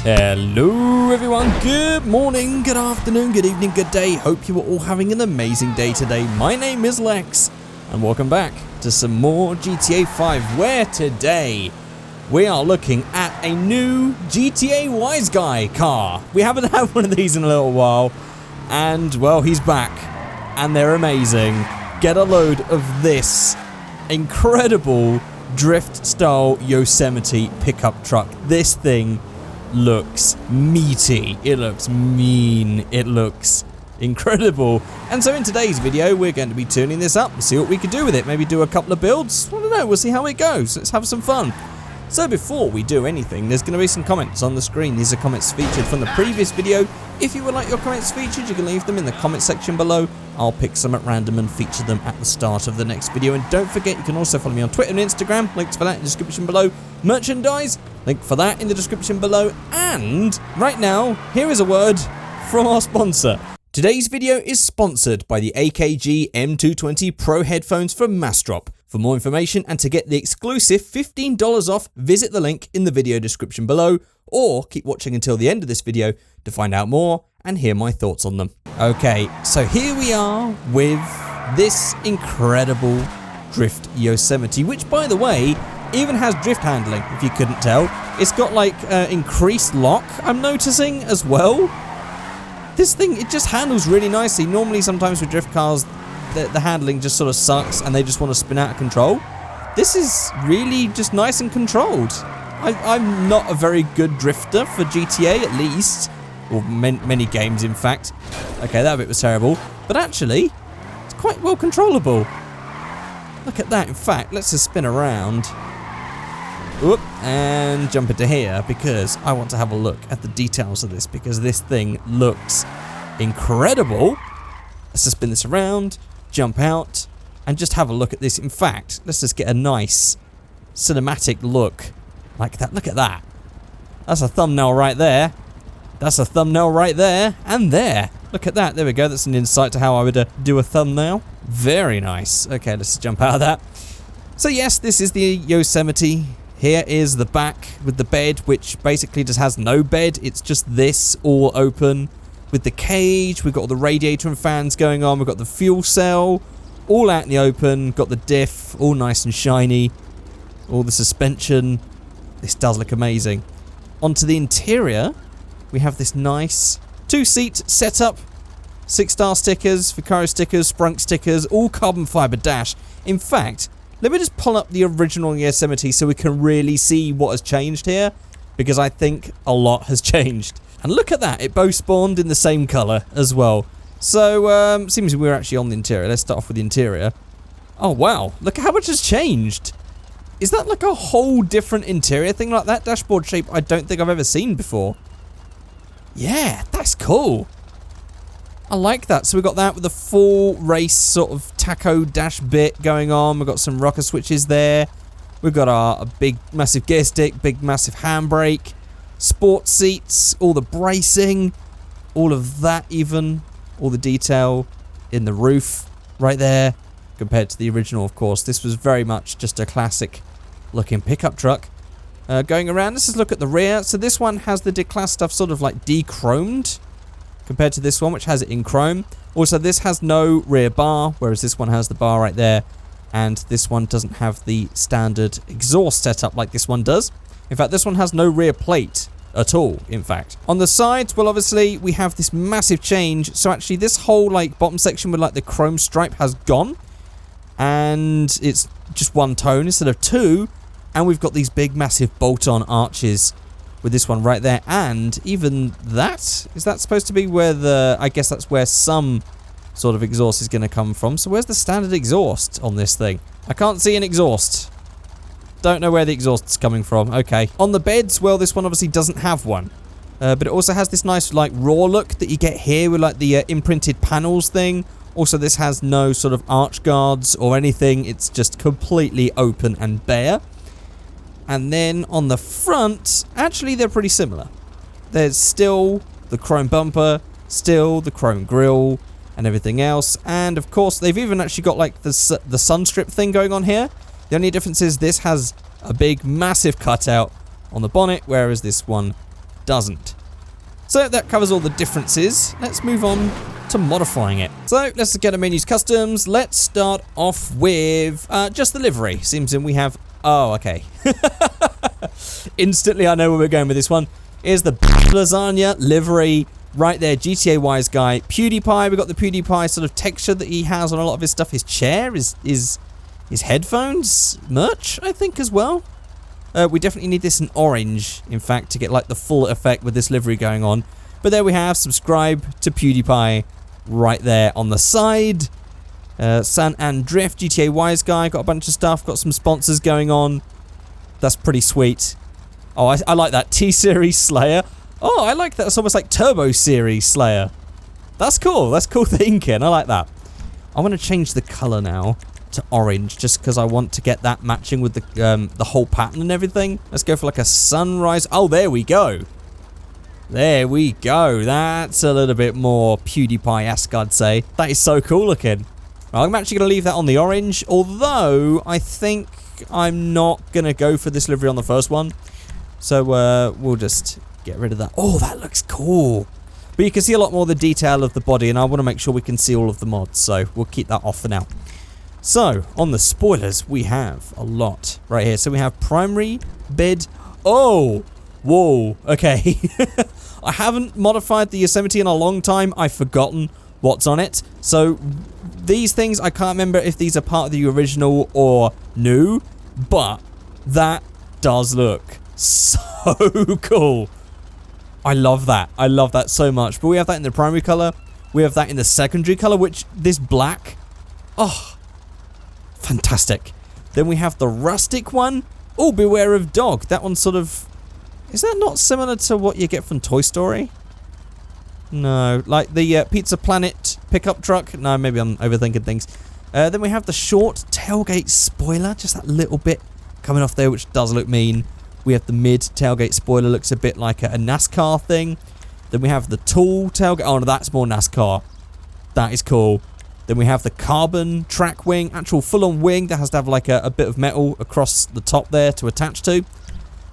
Hello everyone, good morning, good afternoon, good evening, good day. Hope you are all having an amazing day today. My name is Lex and welcome back to some more GTA 5, where today we are looking at a new GTA Wise Guy car. We haven't had one of these in a little while and well, he's back and they're amazing. Get a load of this incredible drift style Yosemite pickup truck. This thing looks meaty, it looks mean, it looks incredible. And so in today's video we're going to be tuning this up and see what we can do with it. Maybe do a couple of builds, I don't know, we'll see how it goes. Let's have some fun. So before we do anything, there's going to be some comments on the screen. These are comments featured from the previous video. If you would like your comments featured, you can leave them in the comment section below. I'll pick some at random and feature them at the start of the next video. And don't forget, you can also follow me on Twitter and Instagram. Links for that in the description below. Merchandise, link for that in the description below. And right now, here is a word from our sponsor. Today's video is sponsored by the AKG M220 Pro headphones from Mastrop. For more information and to get the exclusive $15 off, visit the link in the video description below, or keep watching until the end of this video to find out more and hear my thoughts on them. Okay, so here we are with this incredible drift Yosemite, which by the way, even has drift handling, if you couldn't tell. It's got like increased lock, I'm noticing as well. This thing, it just handles really nicely. Normally sometimes with drift cars, the handling just sort of sucks and they just want to spin out of control. This is really just nice and controlled. I'm not a very good drifter for GTA, at least. Or many games, in fact. Okay, that bit was terrible. But actually, it's quite well controllable. Look at that. In fact, let's just spin around. Whoop, and jump into here because I want to have a look at the details of this because this thing looks incredible. Let's just spin this around, jump out, and just have a look at this. In fact, let's just get a nice cinematic look like that. Look at that. That's a thumbnail right there. That's a thumbnail right there and there. Look at that. There we go. That's an insight to how I would do a thumbnail. Very nice. Okay, let's jump out of that. So yes, this is the Yosemite. Here is the back with the bed, which basically just has no bed. It's just this all open. With the cage, we've got all the radiator and fans going on. We've got the fuel cell all out in the open. Got the diff all nice and shiny. All the suspension. This does look amazing. Onto the interior, we have this nice two-seat setup. 6-star stickers, Figureight stickers, Sprunk stickers, all carbon fiber dash. In fact, let me just pull up the original Yosemite so we can really see what has changed here. Because I think a lot has changed. And look at that, it both spawned in the same colour as well. So, seems we're actually on the interior. Let's start off with the interior. Oh wow, look at how much has changed. Is that like a whole different interior thing like that? Dashboard shape I don't think I've ever seen before. Yeah, that's cool. I like that. So we've got that with a full race sort of taco dash bit going on. We've got some rocker switches there. We've got a big massive gear stick, big massive handbrake. Sport seats, all the bracing, all of that even, all the detail in the roof right there compared to the original, of course. This was very much just a classic looking pickup truck. Going around, let's just look at the rear. So this one has the declass stuff sort of like de-chromed compared to this one, which has it in chrome. Also, this has no rear bar, whereas this one has the bar right there. And this one doesn't have the standard exhaust setup like this one does. In fact, this one has no rear plate at all, in fact. On the sides, well, obviously, we have this massive change. So actually, this whole, like, bottom section with, like, the chrome stripe has gone. And it's just one tone instead of two. And we've got these big, massive bolt-on arches with this one right there. And even that, is that supposed to be where the, I guess that's where some sort of exhaust is going to come from. So where's the standard exhaust on this thing? I can't see an exhaust. Don't know where the exhaust's coming from. Okay. On the beds, well, this one obviously doesn't have one. But it also has this nice, like, raw look that you get here with, like, the imprinted panels thing. Also, this has no sort of arch guards or anything. It's just completely open and bare. And then on the front, actually, they're pretty similar. There's still the chrome bumper, still the chrome grille, and everything else. And, of course, they've even actually got, like, the sun strip thing going on here. The only difference is this has a big, massive cutout on the bonnet, whereas this one doesn't. So that covers all the differences. Let's move on to modifying it. So let's get a menus customs. Let's start off with just the livery. Seems in we have, oh, okay. Instantly I know where we're going with this one. Here's the lasagna livery right there, GTA Wise Guy. PewDiePie, we've got the PewDiePie sort of texture that he has on a lot of his stuff. His chair, his headphones, merch, I think, as well. We definitely need this in orange, in fact, to get like the full effect with this livery going on. But there we have, subscribe to PewDiePie right there on the side. San and Drift, GTA Wise Guy, got a bunch of stuff, got some sponsors going on. That's pretty sweet. Oh, I like that. T-Series Slayer. Oh, I like that. It's almost like Turbo Series Slayer. That's cool. That's cool thinking. I like that. I want to change the color now to orange, just because I want to get that matching with the whole pattern and everything. Let's go for like a sunrise. Oh, there we go. There we go. That's a little bit more PewDiePie-esque, I'd say. That is so cool looking. I'm actually going to leave that on the orange, although I think I'm not going to go for this livery on the first one. So we'll just get rid of that. Oh, that looks cool. But you can see a lot more of the detail of the body, and I want to make sure we can see all of the mods, so we'll keep that off for now. So, on the spoilers, we have a lot right here. So we have primary, bed. Oh, whoa, okay. I haven't modified the Yosemite in a long time. I've forgotten what's on it. So these things, I can't remember if these are part of the original or new, but that does look so cool. I love that. I love that so much. But we have that in the primary color. We have that in the secondary color, which this black. Oh, fantastic. Then we have the rustic one. Oh, beware of dog. That one's sort of... Is that not similar to what you get from Toy Story? No. Like the Pizza Planet pickup truck? No, maybe I'm overthinking things. Then we have the short tailgate spoiler. Just that little bit coming off there, which does look mean. We have the mid tailgate spoiler. Looks a bit like a NASCAR thing. Then we have the tall tailgate. Oh, no, that's more NASCAR. That is cool. Then we have the carbon track wing, actual full-on wing that has to have like a bit of metal across the top there to attach to.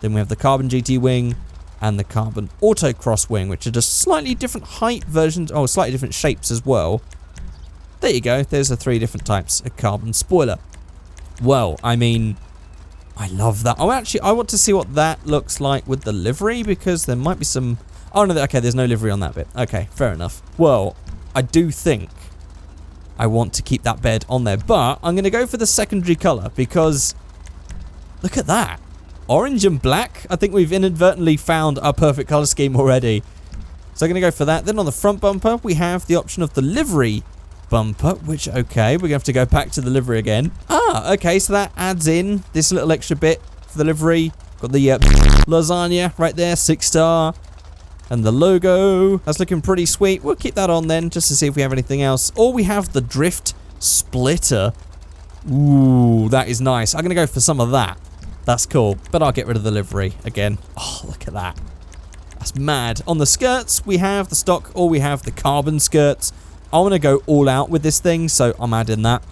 Then we have the carbon GT wing and the carbon autocross wing, which are just slightly different height versions, oh, slightly different shapes as well. There you go, there's the 3 different types of carbon spoiler. Well, I mean, I love that. Oh, actually, I want to see what that looks like with the livery, because there might be some... Oh, no, okay, there's no livery on that bit. Okay, fair enough. Well, I do think I want to keep that bed on there, but I'm going to go for the secondary color because look at that. Orange and black. I think we've inadvertently found our perfect color scheme already. So I'm going to go for that. Then on the front bumper, we have the option of the livery bumper, which, okay, we're going to have to go back to the livery again. Ah, okay, so that adds in this little extra bit for the livery. Got the lasagna right there, 6-star. And the logo, that's looking pretty sweet. We'll keep that on then, just to see if we have anything else. Or we have the drift splitter. Ooh, that is nice. I'm going to go for some of that. That's cool. But I'll get rid of the livery again. Oh, look at that. That's mad. On the skirts, we have the stock, or we have the carbon skirts. I want to go all out with this thing, so I'm adding that.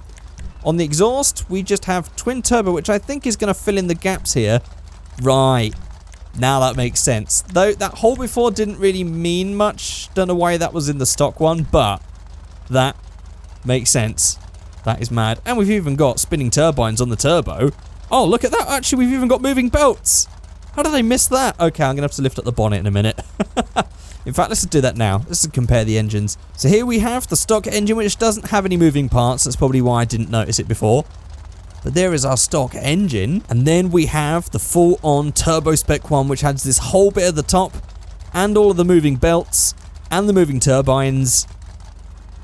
On the exhaust, we just have twin turbo, which I think is going to fill in the gaps here. Right. Now that makes sense. Though that hole before didn't really mean much. Don't know why that was in the stock one, but that makes sense. That is mad. And we've even got spinning turbines on the turbo. Oh, look at that. Actually, we've even got moving belts. How did I miss that? Okay, I'm going to have to lift up the bonnet in a minute. In fact, let's do that now. Let's compare the engines. So here we have the stock engine, which doesn't have any moving parts. That's probably why I didn't notice it before. But there is our stock engine. And then we have the full-on turbo spec one, which has this whole bit at the top and all of the moving belts and the moving turbines.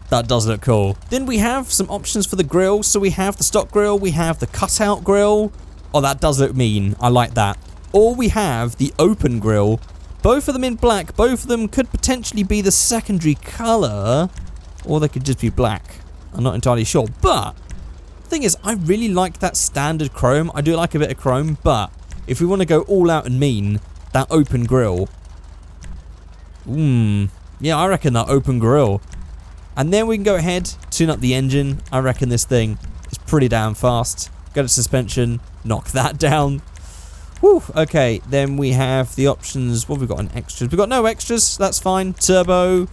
That does look cool. Then we have some options for the grille. So we have the stock grille, we have the cutout grille. Oh, that does look mean. I like that. Or we have the open grille. Both of them in black. Both of them could potentially be the secondary color, or they could just be black. I'm not entirely sure, but the thing is, I really like that standard chrome. I do like a bit of chrome, but if we want to go all out and mean, that open grille. Yeah, I reckon that open grille. And then we can go ahead, tune up the engine. I reckon this thing is pretty damn fast. Go to suspension, knock that down. Whew, okay, then we have the options. What have we got on extras? We've got no extras, that's fine. Turbo.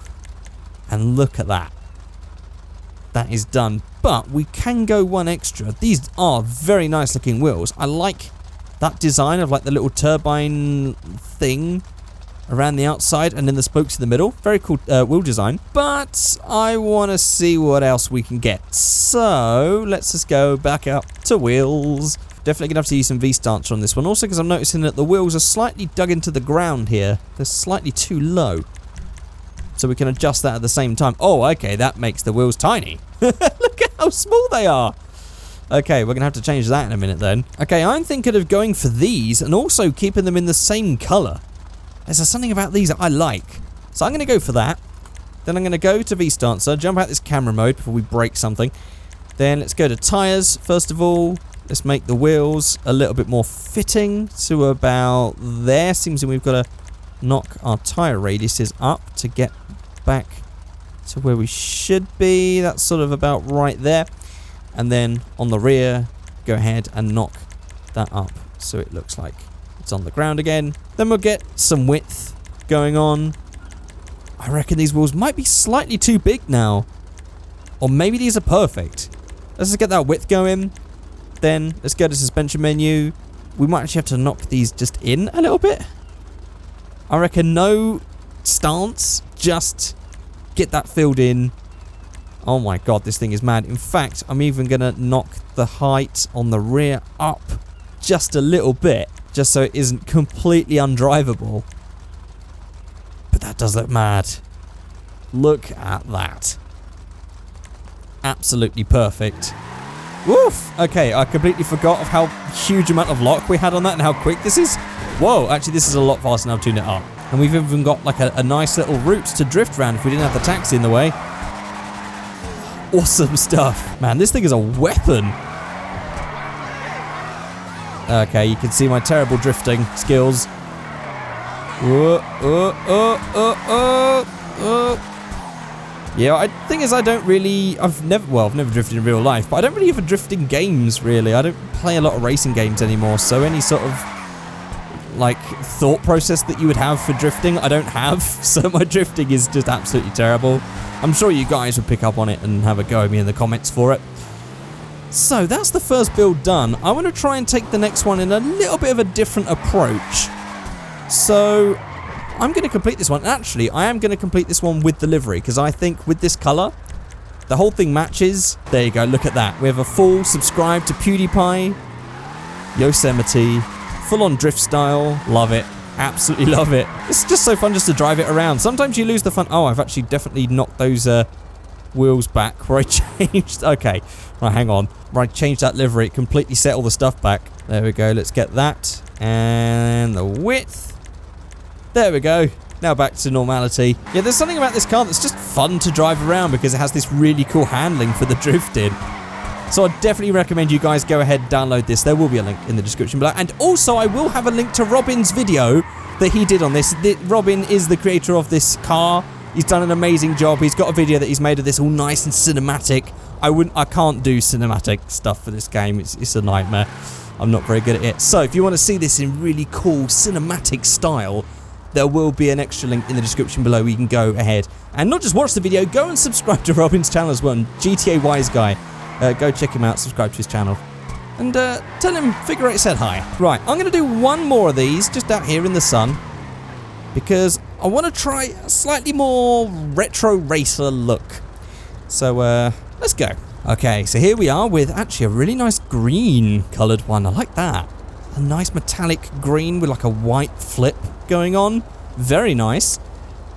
And look at that. That is done. But we can go one extra. These are very nice looking wheels. I like that design of like the little turbine thing around the outside and then the spokes in the middle. Very cool wheel design. But I want to see what else we can get. So let's just go back up to wheels. Definitely going to have to use some V-Stancer on this one. Also because I'm noticing that the wheels are slightly dug into the ground here. They're slightly too low. So we can adjust that at the same time. Oh, okay, that makes the wheels tiny. Look at how small they are. Okay, we're going to have to change that in a minute then. Okay, I'm thinking of going for these and also keeping them in the same colour. There's something about these that I like. So I'm going to go for that. Then I'm going to go to V-Stancer, jump out this camera mode before we break something. Then let's go to tyres, first of all. Let's make the wheels a little bit more fitting to about there. Seems that we've got to knock our tyre radiuses up to get back to where we should be. That's sort of about right there. And then on the rear, go ahead and knock that up so it looks like it's on the ground again. Then we'll get some width going on. I reckon these wheels might be slightly too big now. Or maybe these are perfect. Let's just get that width going. Then let's go to suspension menu. We might actually have to knock these just in a little bit. I reckon no stance, just get that filled in. Oh my god, this thing is mad. In fact, I'm even going to knock the height on the rear up just a little bit, just so it isn't completely undrivable. But that does look mad. Look at that. Absolutely perfect. Woof! Okay, I completely forgot of how huge amount of lock we had on that and how quick this is. Whoa, actually this is a lot faster now. I've tuned it up. And we've even got like a nice little route to drift around if we didn't have the taxi in the way. Awesome stuff. Man, this thing is a weapon. Okay, you can see my terrible drifting skills. Yeah, the thing is I've never drifted in real life, but I don't really have a drifting games, really. I don't play a lot of racing games anymore, so any sort of like thought process that you would have for drifting, I don't have. So my drifting is just absolutely terrible. I'm sure you guys would pick up on it and have a go at me in the comments for it. So that's the first build done. I want to try and take the next one in a little bit of a different approach. So I'm going to complete this one. Actually, I am going to complete this one with the livery, because I think with this colour, the whole thing matches. There you go, look at that. We have a full subscribe to PewDiePie, Yosemite, full-on drift style. Love it. Absolutely love it. It's just so fun just to drive it around. Sometimes you lose the fun. Oh, I've actually definitely knocked those wheels back where I changed. Okay, right, hang on. Where I changed that livery, it completely set all the stuff back. There we go. Let's get that. And the width. There we go. Now back to normality. Yeah, there's something about this car that's just fun to drive around because it has this really cool handling for the drifting. So I definitely recommend you guys go ahead and download this. There will be a link in the description below. And also I will have a link to Robin's video that he did on this. Robin is the creator of this car. He's done an amazing job. He's got a video that he's made of this all nice and cinematic. I can't do cinematic stuff for this game. It's a nightmare. I'm not very good at it. So if you want to see this in really cool cinematic style, there will be an extra link in the description below where you can go ahead and not just watch the video, go and subscribe to Robin's channel as well. GTA Wise Guy. Go check him out, subscribe to his channel. And tell him Figureight said hi. Right, I'm going to do one more of these just out here in the sun, because I want to try a slightly more retro racer look. So let's go. Okay, so here we are with actually a really nice green coloured one. I like that. A nice metallic green with like a white flip going on. Very nice.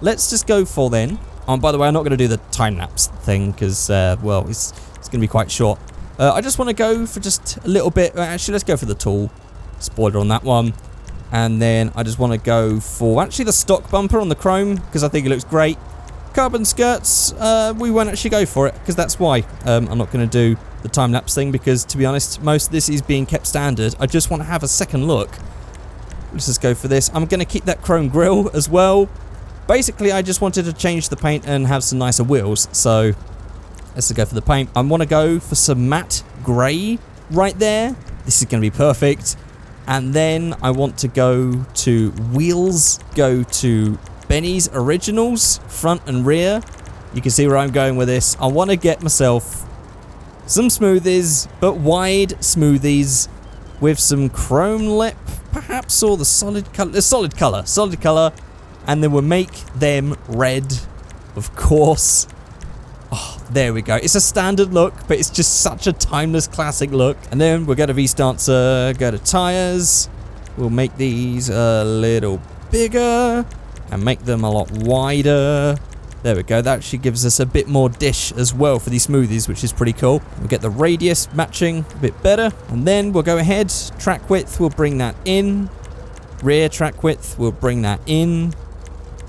Let's just go for then. Oh, by the way, I'm not going to do the time-lapse thing because, well, it's going to be quite short. I just want to go for just a little bit. Actually, let's go for the tool. Spoiler on that one. And then I just want to go for actually the stock bumper on the chrome because I think it looks great. Carbon skirts, we won't actually go for it because that's why I'm not going to do the time-lapse thing, because to be honest, most of this is being kept standard. I just want to have a second look. Let's just go for this. I'm going to keep that chrome grille as well. Basically, I just wanted to change the paint and have some nicer wheels, so let's go for the paint. I want to go for some matte grey right there. This is going to be perfect. And then I want to go to wheels, go to Benny's Originals, front and rear. You can see where I'm going with this. I want to get myself some smoothies, but wide smoothies with some chrome lip, perhaps, or the solid color. And then we'll make them red, of course. Oh, there we go. It's a standard look, but it's just such a timeless classic look. And then we'll go to V-Stancer, go to tires. We'll make these a little bigger and make them a lot wider. There we go. That actually gives us a bit more dish as well for these smoothies, which is pretty cool. We'll get the radius matching a bit better. And then we'll go ahead. Track width, we'll bring that in. Rear track width, we'll bring that in.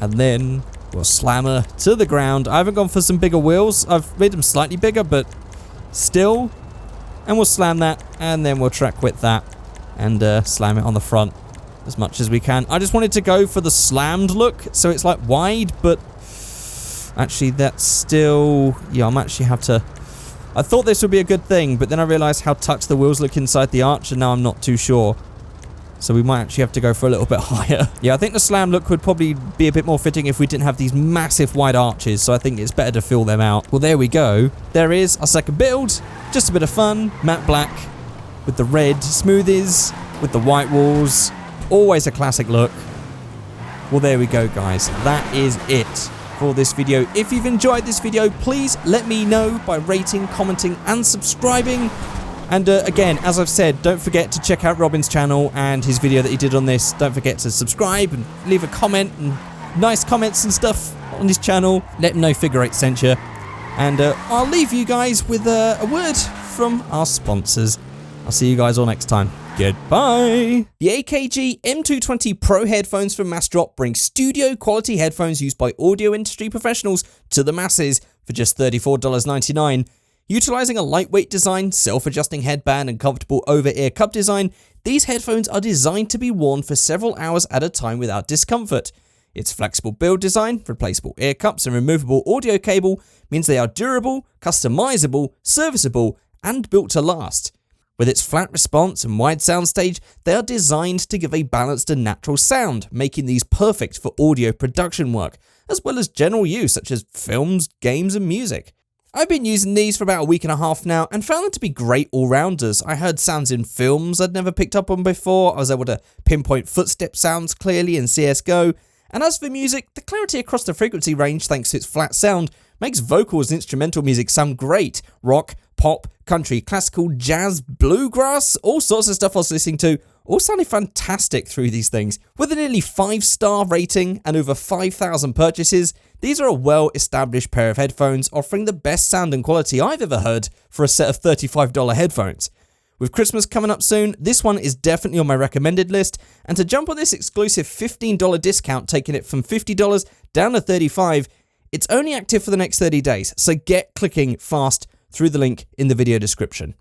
And then we'll slam her to the ground. I haven't gone for some bigger wheels. I've made them slightly bigger, but still. And we'll slam that, and then we'll track width that, and slam it on the front as much as we can. I just wanted to go for the slammed look, so it's like wide, but actually that's still... Yeah, I might actually have to... I thought this would be a good thing, but then I realized how tucked the wheels look inside the arch, and now I'm not too sure. So we might actually have to go for a little bit higher. Yeah, I think the slam look would probably be a bit more fitting if we didn't have these massive wide arches, so I think it's better to fill them out. Well, there we go. There is our second build. Just a bit of fun. Matte black with the red smoothies, with the white walls. Always a classic look. Well, there we go, guys. That is it for this video. If you've enjoyed this video, please let me know by rating, commenting, and subscribing. And again, as I've said, don't forget to check out Robin's channel and his video that he did on this. Don't forget to subscribe and leave a comment and nice comments and stuff on his channel. Let him know Figureight sent you. And I'll leave you guys with a word from our sponsors. I'll see you guys all next time. Goodbye. The AKG M220 Pro headphones from Massdrop bring studio quality headphones used by audio industry professionals to the masses for just $34.99. Utilizing a lightweight design, self-adjusting headband, and comfortable over-ear cup design, these headphones are designed to be worn for several hours at a time without discomfort. Its flexible build design, replaceable ear cups, and removable audio cable means they are durable, customizable, serviceable, and built to last. With its flat response and wide soundstage, they are designed to give a balanced and natural sound, making these perfect for audio production work, as well as general use such as films, games, and music. I've been using these for about a week and a half now and found them to be great all-rounders. I heard sounds in films I'd never picked up on before. I was able to pinpoint footstep sounds clearly in CSGO. And as for music, the clarity across the frequency range, thanks to its flat sound, makes vocals and instrumental music sound great. Rock, pop, country, classical, jazz, bluegrass, all sorts of stuff I was listening to, all sounded fantastic through these things. With a nearly 5-star rating and over 5,000 purchases, these are a well-established pair of headphones offering the best sound and quality I've ever heard for a set of $35 headphones. With Christmas coming up soon, this one is definitely on my recommended list, and to jump on this exclusive $15 discount, taking it from $50 down to $35, it's only active for the next 30 days, so get clicking fast through the link in the video description.